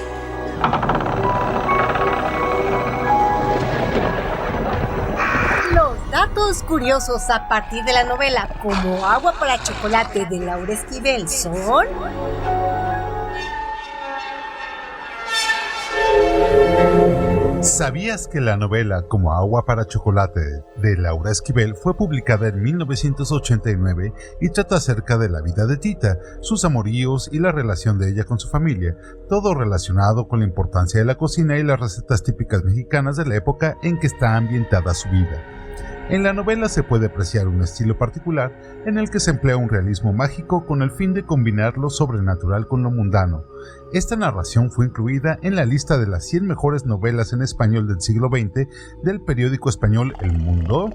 Los datos curiosos a partir de la novela Como agua para chocolate de Laura Esquivel son... ¿Sabías que la novela Como agua para chocolate de Laura Esquivel fue publicada en 1989 y trata acerca de la vida de Tita, sus amoríos y la relación de ella con su familia, todo relacionado con la importancia de la cocina y las recetas típicas mexicanas de la época en que está ambientada su vida? En la novela se puede apreciar un estilo particular en el que se emplea un realismo mágico con el fin de combinar lo sobrenatural con lo mundano. Esta narración fue incluida en la lista de las 100 mejores novelas en español del siglo XX del periódico español El Mundo.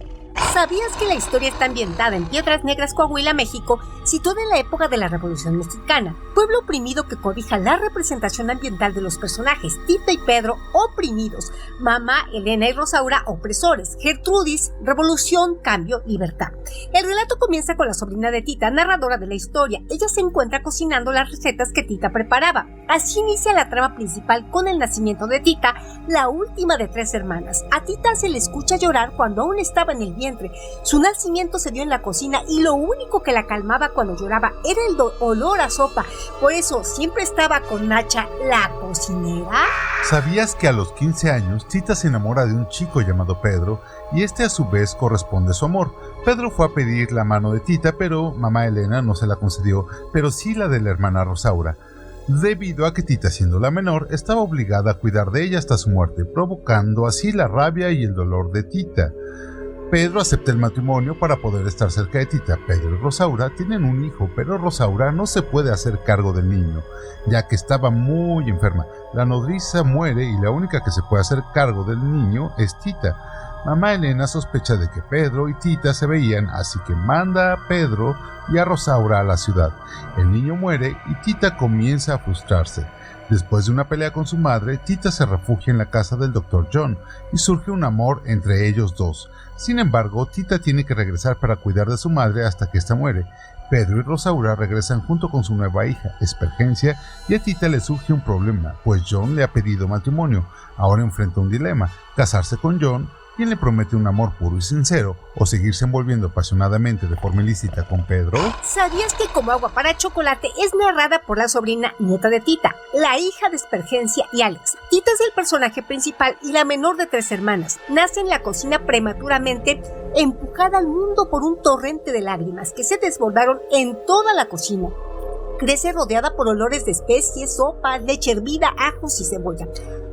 ¿Sabías que la historia está ambientada en Piedras Negras, Coahuila, México, situada en la época de la Revolución Mexicana? Pueblo oprimido que cobija la representación ambiental de los personajes Tita y Pedro, oprimidos; Mamá, Elena y Rosaura, opresores; Gertrudis, revolución, cambio, libertad. El relato comienza con la sobrina de Tita, narradora de la historia. Ella se encuentra cocinando las recetas que Tita preparaba. Así inicia la trama principal con el nacimiento de Tita, la última de 3 hermanas. A Tita se le escucha llorar cuando aún estaba en el vientre. Su nacimiento se dio en la cocina y lo único que la calmaba cuando lloraba era el olor a sopa. Por eso siempre estaba con Nacha, la cocinera. ¿Sabías que a los 15 años Tita se enamora de un chico llamado Pedro y este a su vez corresponde su amor? Pedro fue a pedir la mano de Tita, pero mamá Elena no se la concedió, pero sí la de la hermana Rosaura, debido a que Tita, siendo la menor, estaba obligada a cuidar de ella hasta su muerte, provocando así la rabia y el dolor de Tita. Pedro acepta el matrimonio para poder estar cerca de Tita. Pedro y Rosaura tienen un hijo, pero Rosaura no se puede hacer cargo del niño, ya que estaba muy enferma. La nodriza muere y la única que se puede hacer cargo del niño es Tita. Mamá Elena sospecha de que Pedro y Tita se veían, así que manda a Pedro y a Rosaura a la ciudad. El niño muere y Tita comienza a frustrarse. Después de una pelea con su madre, Tita se refugia en la casa del Dr. John y surge un amor entre ellos dos. Sin embargo, Tita tiene que regresar para cuidar de su madre hasta que ésta muere. Pedro y Rosaura regresan junto con su nueva hija, Espergencia, y a Tita le surge un problema, pues John le ha pedido matrimonio. Ahora enfrenta un dilema: casarse con John, quien le promete un amor puro y sincero, o seguirse envolviendo apasionadamente de forma ilícita con Pedro. ¿Sabías que Como agua para chocolate es narrada por la sobrina nieta de Tita, la hija de Espergencia y Alex? Tita es el personaje principal y la menor de 3 hermanas. Nace en la cocina prematuramente, empujada al mundo por un torrente de lágrimas que se desbordaron en toda la cocina. Crece rodeada por olores de especies, sopa, leche hervida, ajos y cebolla.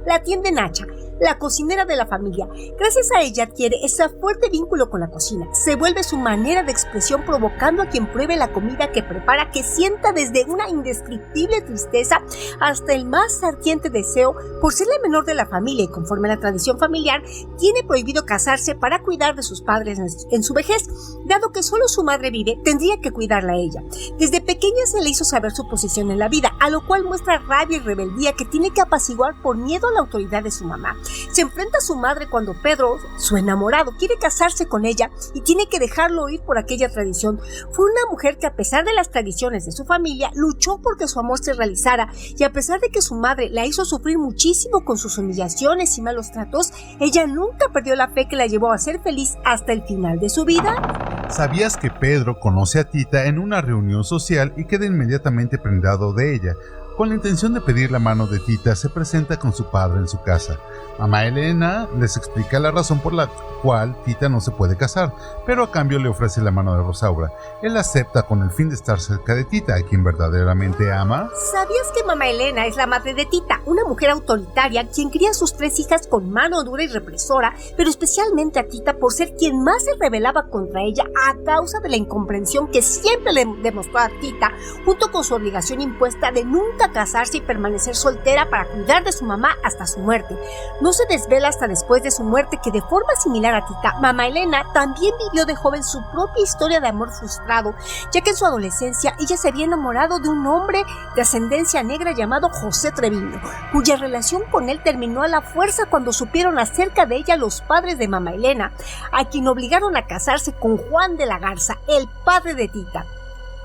La atiende Nacha, la cocinera de la familia. Gracias a ella adquiere ese fuerte vínculo con la cocina. Se vuelve su manera de expresión, provocando a quien pruebe la comida que prepara que sienta desde una indescriptible tristeza hasta el más ardiente deseo. Por ser la menor de la familia y conforme a la tradición familiar, tiene prohibido casarse para cuidar de sus padres en su vejez. Dado que solo su madre vive, tendría que cuidarla a ella. Desde pequeña se le hizo saber su posición en la vida, a lo cual muestra rabia y rebeldía que tiene que apaciguar por miedo a la autoridad de su mamá. Se enfrenta a su madre cuando Pedro, su enamorado, quiere casarse con ella y tiene que dejarlo ir por aquella tradición. Fue una mujer que, a pesar de las tradiciones de su familia, luchó porque su amor se realizara, y a pesar de que su madre la hizo sufrir muchísimo con sus humillaciones y malos tratos, ella nunca perdió la fe que la llevó a ser feliz hasta el final de su vida. ¿Sabías que Pedro conoce a Tita en una reunión social y queda inmediatamente prendado de ella? Con la intención de pedir la mano de Tita, se presenta con su padre en su casa. Mamá Elena les explica la razón por la cual Tita no se puede casar, pero a cambio le ofrece la mano de Rosaura. Él acepta con el fin de estar cerca de Tita, a quien verdaderamente ama. ¿Sabías que mamá Elena es la madre de Tita, una mujer autoritaria quien cría a sus 3 hijas con mano dura y represora, pero especialmente a Tita por ser quien más se rebelaba contra ella a causa de la incomprensión que siempre le demostró a Tita, junto con su obligación impuesta de nunca casarse y permanecer soltera para cuidar de su mamá hasta su muerte? No se desvela hasta después de su muerte que, de forma similar a Tita, mamá Elena también vivió de joven su propia historia de amor frustrado, ya que en su adolescencia ella se había enamorado de un hombre de ascendencia negra llamado José Treviño, cuya relación con él terminó a la fuerza cuando supieron acerca de ella los padres de mamá Elena, a quien obligaron a casarse con Juan de la Garza, el padre de Tita.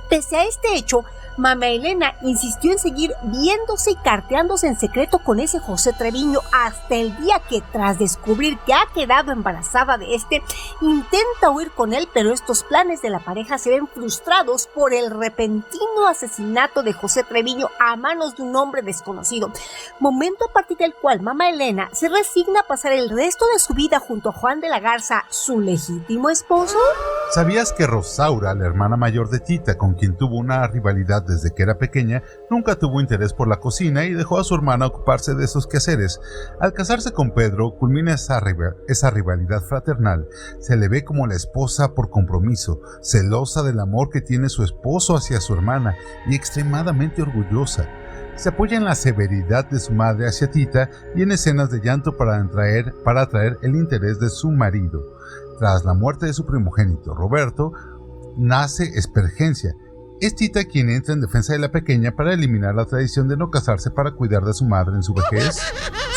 Pese a este hecho, mamá Elena insistió en seguir viéndose y carteándose en secreto con ese José Treviño hasta el día que, tras descubrir que ha quedado embarazada de este, intenta huir con él, pero estos planes de la pareja se ven frustrados por el repentino asesinato de José Treviño a manos de un hombre desconocido, momento a partir del cual mamá Elena se resigna a pasar el resto de su vida junto a Juan de la Garza, su legítimo esposo. ¿Sabías que Rosaura, la hermana mayor de Tita, con quien tuvo una rivalidad desde que era pequeña, nunca tuvo interés por la cocina y dejó a su hermana ocuparse de esos quehaceres? Al casarse con Pedro, culmina esa rivalidad fraternal. Se le ve como la esposa por compromiso, celosa del amor que tiene su esposo hacia su hermana y extremadamente orgullosa. Se apoya en la severidad de su madre hacia Tita y en escenas de llanto para atraer el interés de su marido. Tras la muerte de su primogénito, Roberto, nace Espergencia. Es Tita quien entra en defensa de la pequeña para eliminar la tradición de no casarse para cuidar de su madre en su vejez.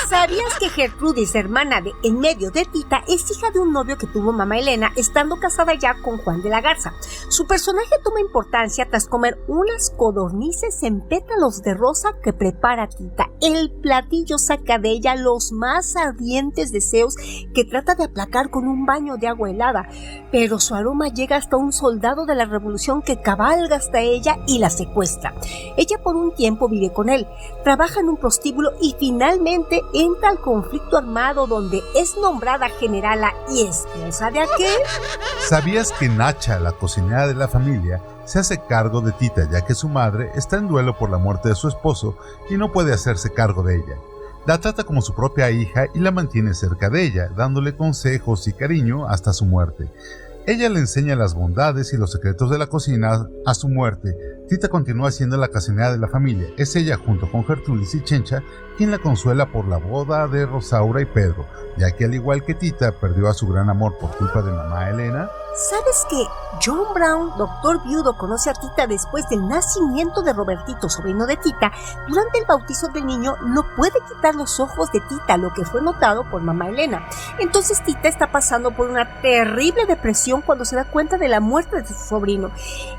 ¿Sabías que Gertrudis, hermana de en medio de Tita, es hija de un novio que tuvo mamá Elena estando casada ya con Juan de la Garza? Su personaje toma importancia tras comer unas codornices en pétalos de rosa que prepara Tita. El platillo saca de ella los más ardientes deseos que trata de aplacar con un baño de agua helada, pero su aroma llega hasta un soldado de la revolución que cabalga hasta ella y la secuestra. Ella por un tiempo vive con él, trabaja en un prostíbulo y finalmente entra al conflicto armado donde es nombrada generala y esposa de aquel. ¿Sabías que Nacha, la cocinera de la familia, se hace cargo de Tita ya que su madre está en duelo por la muerte de su esposo y no puede hacerse cargo de ella? La trata como su propia hija y la mantiene cerca de ella, dándole consejos y cariño hasta su muerte. Ella le enseña las bondades y los secretos de la cocina a su muerte. Tita continúa siendo la cocinera de la familia. Es ella, junto con Gertrudis y Chencha, quien la consuela por la boda de Rosaura y Pedro, ya que al igual que Tita perdió a su gran amor por culpa de mamá Elena. ¿Sabes que John Brown, doctor viudo, conoce a Tita después del nacimiento de Robertito, sobrino de Tita? Durante el bautizo del niño no puede quitar los ojos de Tita, lo que fue notado por mamá Elena. Entonces Tita está pasando por una terrible depresión cuando se da cuenta de la muerte de su sobrino.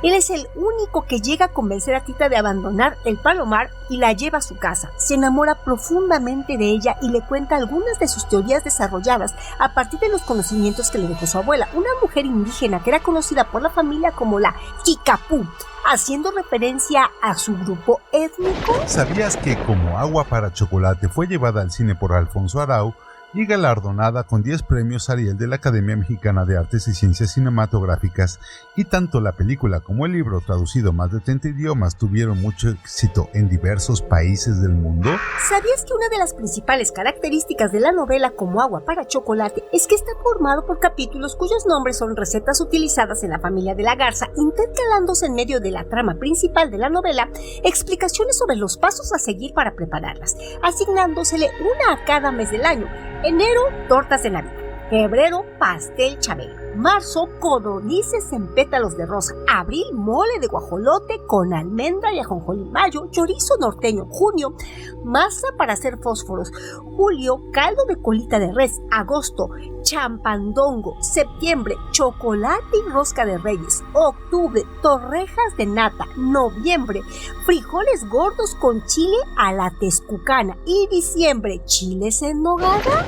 Él es el único que llega a convencer a Tita de abandonar el Palomar y la lleva a su casa. Se enamora profundamente de ella y le cuenta algunas de sus teorías desarrolladas a partir de los conocimientos que le dejó su abuela, una mujer indígena que era conocida por la familia como la Chicapú, haciendo referencia a su grupo étnico. ¿Sabías que Como agua para chocolate fue llevada al cine por Alfonso Arau y galardonada con 10 premios Ariel de la Academia Mexicana de Artes y Ciencias Cinematográficas, y tanto la película como el libro, traducido a más de 30 idiomas, tuvieron mucho éxito en diversos países del mundo? ¿Sabías que una de las principales características de la novela Como agua para chocolate es que está formado por capítulos cuyos nombres son recetas utilizadas en la familia de la Garza, intercalándose en medio de la trama principal de la novela explicaciones sobre los pasos a seguir para prepararlas, asignándosele una a cada mes del año? Enero, tortas de Navidad. Febrero, pastel Chabelo. Marzo, codornices en pétalos de rosa. Abril, mole de guajolote con almendra y ajonjolí. Mayo, chorizo norteño. Junio, masa para hacer fósforos. Julio, caldo de colita de res. Agosto, champandongo. Septiembre, chocolate y rosca de reyes. Octubre, torrejas de nata. Noviembre, frijoles gordos con chile a la texcucana. Y diciembre, chiles en nogada.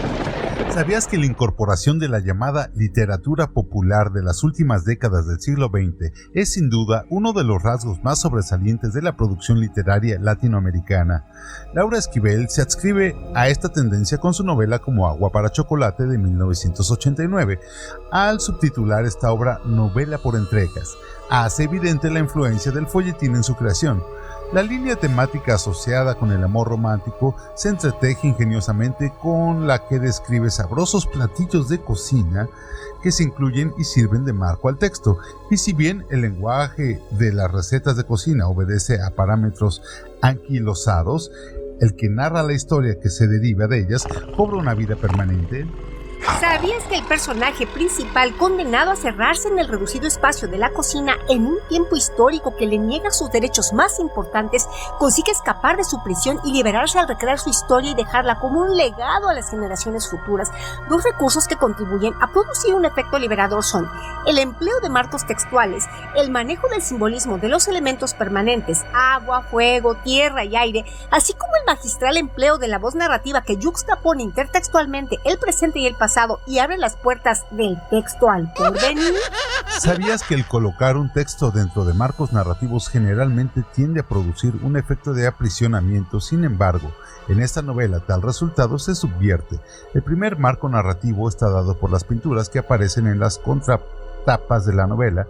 ¿Sabías que la incorporación de la llamada literatura popular de las últimas décadas del siglo XX es sin duda uno de los rasgos más sobresalientes de la producción literaria latinoamericana? Laura Esquivel se adscribe a esta tendencia con su novela Como agua para chocolate de 1989, al subtitular esta obra Novela por entregas. Hace evidente la influencia del folletín en su creación. La línea temática asociada con el amor romántico se entreteje ingeniosamente con la que describe sabrosos platillos de cocina que se incluyen y sirven de marco al texto. Y si bien el lenguaje de las recetas de cocina obedece a parámetros anquilosados, el que narra la historia que se deriva de ellas cobra una vida permanente. ¿Sabías que el personaje principal, condenado a cerrarse en el reducido espacio de la cocina en un tiempo histórico que le niega sus derechos más importantes, consigue escapar de su prisión y liberarse al recrear su historia y dejarla como un legado a las generaciones futuras? Dos recursos que contribuyen a producir un efecto liberador son el empleo de marcos textuales, el manejo del simbolismo de los elementos permanentes, agua, fuego, tierra y aire, así como el magistral empleo de la voz narrativa que yuxtapone intertextualmente el presente y el pasado y abre las puertas del texto al porvenir. ¿Sabías que el colocar un texto dentro de marcos narrativos generalmente tiende a producir un efecto de aprisionamiento? Sin embargo, en esta novela tal resultado se subvierte. El primer marco narrativo está dado por las pinturas que aparecen en las contratapas de la novela.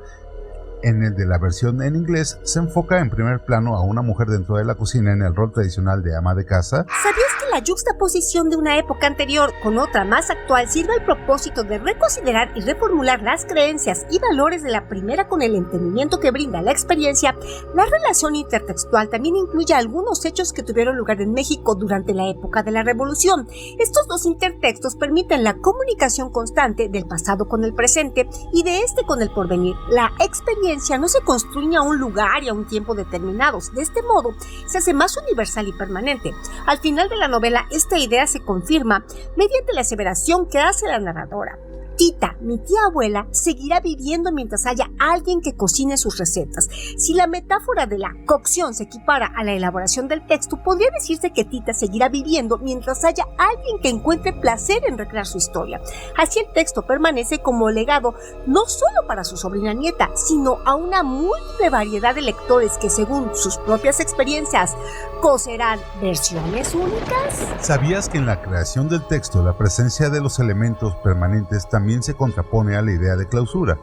En el de la versión en inglés se enfoca en primer plano a una mujer dentro de la cocina en el rol tradicional de ama de casa. ¿Sabías que la yuxtaposición de una época anterior con otra más actual sirve al propósito de reconsiderar y reformular las creencias y valores de la primera con el entendimiento que brinda la experiencia? La relación intertextual también incluye algunos hechos que tuvieron lugar en México durante la época de la Revolución. Estos dos intertextos permiten la comunicación constante del pasado con el presente y de este con el porvenir. La experiencia no se construye a un lugar y a un tiempo determinados. De este modo, se hace más universal y permanente. Al final de la novela, esta idea se confirma mediante la aseveración que hace la narradora. Tita, mi tía abuela, seguirá viviendo mientras haya alguien que cocine sus recetas. Si la metáfora de la cocción se equipara a la elaboración del texto, podría decirse que Tita seguirá viviendo mientras haya alguien que encuentre placer en recrear su historia. Así el texto permanece como legado no solo para su sobrina nieta, sino a una múltiple variedad de lectores que, según sus propias experiencias, coserán versiones únicas. ¿Sabías que en la creación del texto la presencia de los elementos permanentes también se contrapone a la idea de clausura?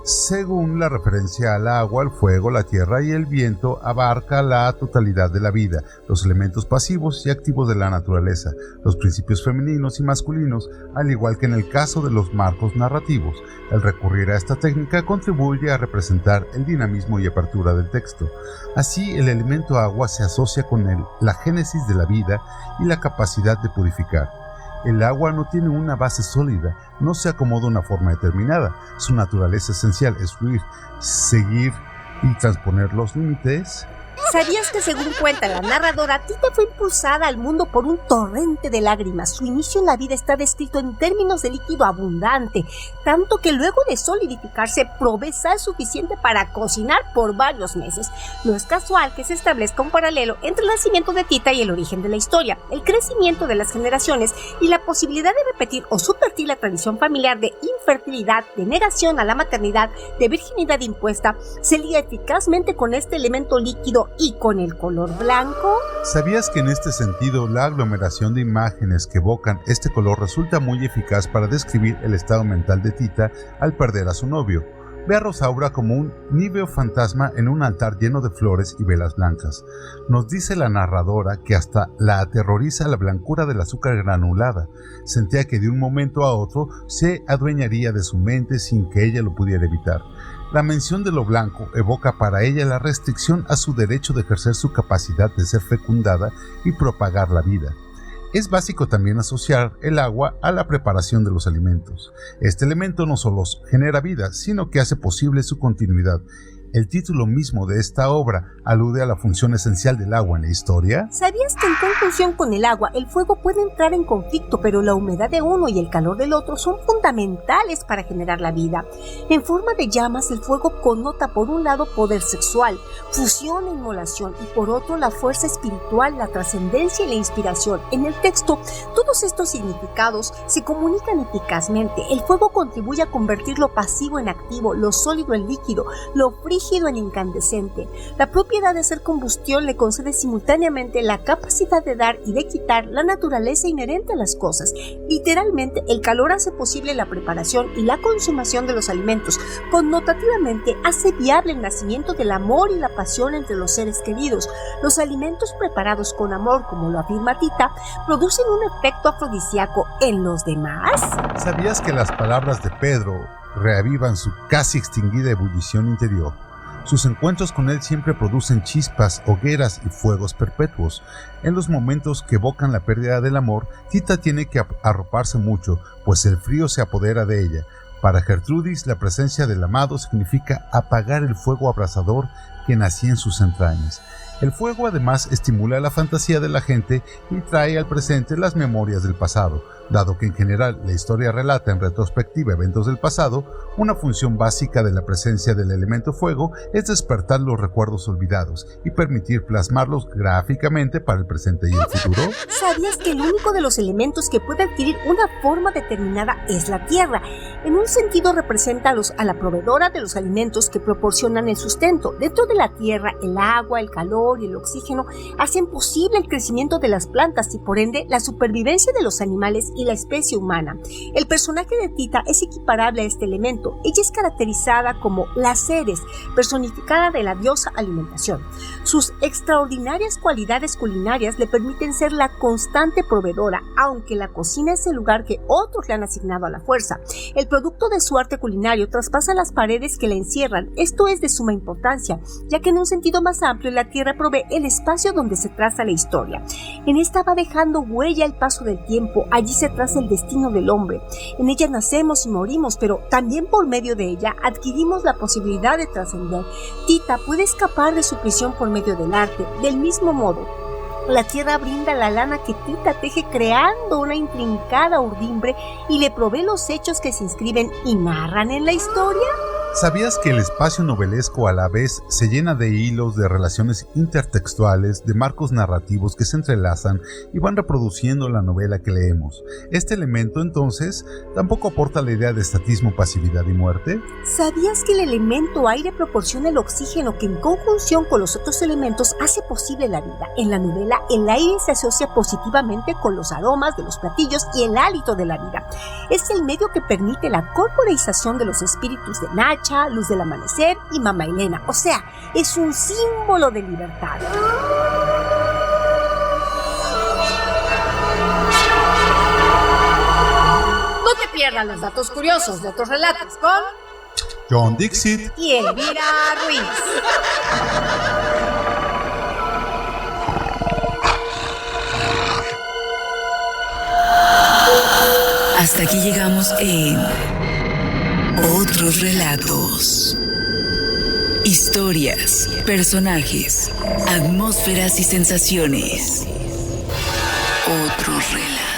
Según la referencia al agua, el fuego, la tierra y el viento, abarca la totalidad de la vida, los elementos pasivos y activos de la naturaleza, los principios femeninos y masculinos, al igual que en el caso de los marcos narrativos. El recurrir a esta técnica contribuye a representar el dinamismo y apertura del texto. Así, el elemento agua se asocia con la génesis de la vida y la capacidad de purificar. El agua no tiene una base sólida, no se acomoda a una forma determinada. Su naturaleza esencial es fluir, seguir y transponer los límites. ¿Sabías que, según cuenta la narradora, Tita fue impulsada al mundo por un torrente de lágrimas? Su inicio en la vida está descrito en términos de líquido abundante, tanto que luego de solidificarse provee sal suficiente para cocinar por varios meses. No es casual que se establezca un paralelo entre el nacimiento de Tita y el origen de la historia. El crecimiento de las generaciones y la posibilidad de repetir o subvertir la tradición familiar de infertilidad, de negación a la maternidad, de virginidad impuesta, se liga eficazmente con este elemento líquido y con el color blanco. ¿Sabías que en este sentido la aglomeración de imágenes que evocan este color resulta muy eficaz para describir el estado mental de Tita al perder a su novio? Ve a Rosaura como un níveo fantasma en un altar lleno de flores y velas blancas. Nos dice la narradora que hasta la aterroriza la blancura del azúcar granulada. Sentía que de un momento a otro se adueñaría de su mente sin que ella lo pudiera evitar. La mención de lo blanco evoca para ella la restricción a su derecho de ejercer su capacidad de ser fecundada y propagar la vida. Es básico también asociar el agua a la preparación de los alimentos. Este elemento no solo genera vida, sino que hace posible su continuidad. El título mismo de esta obra alude a la función esencial del agua en la historia. ¿Sabías que en conjunción con el agua, el fuego puede entrar en conflicto, pero la humedad de uno y el calor del otro son fundamentales para generar la vida? En forma de llamas, el fuego connota por un lado poder sexual, fusión e inmolación, y por otro la fuerza espiritual, la trascendencia y la inspiración. En el texto, todos estos significados se comunican eficazmente. El fuego contribuye a convertir lo pasivo en activo, lo sólido en líquido, lo frígido en incandescente. La propiedad de ser combustión le concede simultáneamente la capacidad de dar y de quitar, la naturaleza inherente a las cosas. Literalmente, el calor hace posible la preparación y la consumación de los alimentos. Connotativamente, hace viable el nacimiento del amor y la pasión entre los seres queridos. Los alimentos preparados con amor, como lo afirma Tita, producen un efecto afrodisíaco en los demás. ¿Sabías que las palabras de Pedro reavivan su casi extinguida ebullición interior? Sus encuentros con él siempre producen chispas, hogueras y fuegos perpetuos. En los momentos que evocan la pérdida del amor, Tita tiene que arroparse mucho, pues el frío se apodera de ella. Para Gertrudis, la presencia del amado significa apagar el fuego abrasador que nacía en sus entrañas. El fuego además estimula la fantasía de la gente y trae al presente las memorias del pasado. Dado que en general la historia relata en retrospectiva eventos del pasado, una función básica de la presencia del elemento fuego es despertar los recuerdos olvidados y permitir plasmarlos gráficamente para el presente y el futuro. ¿Sabías que el único de los elementos que puede adquirir una forma determinada es la tierra? En un sentido representa a la proveedora de los alimentos que proporcionan el sustento. Dentro de la tierra, el agua, el calor y el oxígeno hacen posible el crecimiento de las plantas y por ende la supervivencia de los animales y la especie humana. El personaje de Tita es equiparable a este elemento. Ella es caracterizada como la Ceres, personificada de la diosa alimentación. Sus extraordinarias cualidades culinarias le permiten ser la constante proveedora, aunque la cocina es el lugar que otros le han asignado a la fuerza. El producto de su arte culinario traspasa las paredes que la encierran. Esto es de suma importancia, ya que en un sentido más amplio la tierra provee el espacio donde se traza la historia. En esta va dejando huella el paso del tiempo. Allí se traza el destino del hombre. En ella nacemos y morimos, pero también por medio de ella adquirimos la posibilidad de trascender. Tita puede escapar de su prisión por medio del arte. Del mismo modo, la tierra brinda la lana que Tita teje creando una intrincada urdimbre y le provee los hechos que se inscriben y narran en la historia. ¿Sabías que el espacio novelesco a la vez se llena de hilos de relaciones intertextuales, de marcos narrativos que se entrelazan y van reproduciendo la novela que leemos? Este elemento, entonces, tampoco aporta la idea de estatismo, pasividad y muerte. ¿Sabías que el elemento aire proporciona el oxígeno que en conjunción con los otros elementos hace posible la vida? En la novela, el aire se asocia positivamente con los aromas de los platillos y el hálito de la vida. Es el medio que permite la corporeización de los espíritus de Nacha, Luz del Amanecer y Mamá Elena. O sea, es un símbolo de libertad. No te pierdas los datos curiosos de otros relatos con John Dixit y Elvira Ruiz. Hasta aquí llegamos en Otros Relatos. Historias, personajes, atmósferas y sensaciones. Otros Relatos.